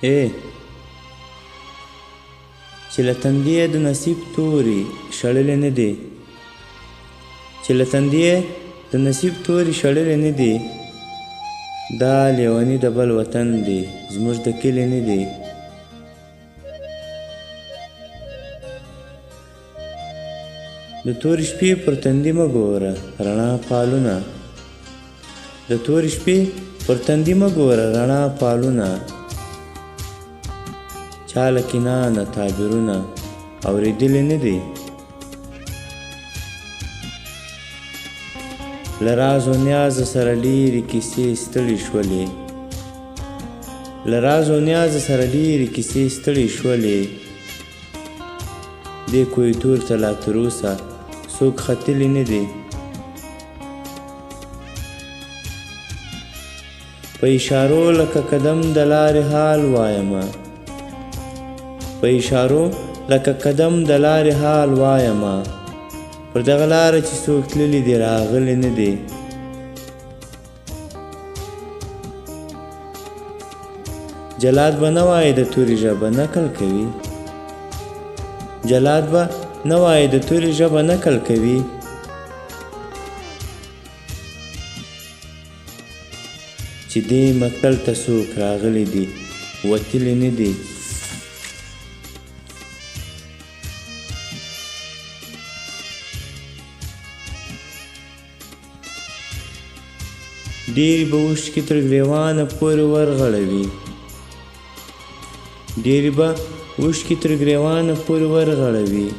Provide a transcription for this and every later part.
ای چې له تندې د نصیب تورې شړلې نه دي، چې له تندې د نصیب تورې شړلې نه دي، دا لیوني د بل وطن دی زموږ د کلي نه دی. د تورې شپې پر تندي مه ګوره رڼا پالونه، د تورې شپې پر تندي مه ګوره رڼا پالونه، چا له کینانه تعبیرونه اورېدلي نه دي. له راز و نیاز سره لیرې کیسې ستړې شولې، له راز و نیاز سره لیرې کیسې ستړې شولې، دې کوی تور ته لا تروسه څوک ختلي نه دي. په اشارو لکه قدم د لارې حال وایمه، په اشارو لکه قدم د لارې حال وایمه، پر دغه لاره چې څوک تللي دي راغلي نه دي. جلاد به نه وایي د تورې ژبه نقل کوي، جلاد به نه وایي د تورې ژبه نقل کوي، چې دې مقتل ته څوک راغلي دي وتلي نه دي. ډېرې به اوښکې تر ګریوانه پورې ورغړوي، ډېرې به اوښکې تر ګریوانه پورې ورغړوي،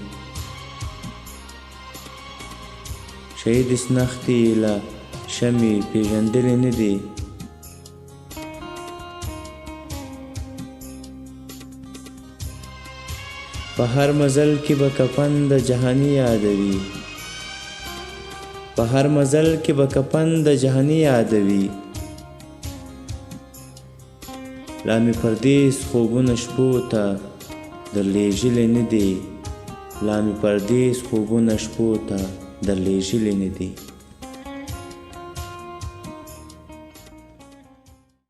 شهید سنختې له شمعې پېژندلې نه دي. په هر مزل کې به کفن د جهاني یادوي، په هر مزل کې به کفن د جهاني یادوي، لا مې پردیس خوبونه شپو ته درلېږلي نه دي، لا مې پردیس خوبونه شپو ته درلېږلي نه دي.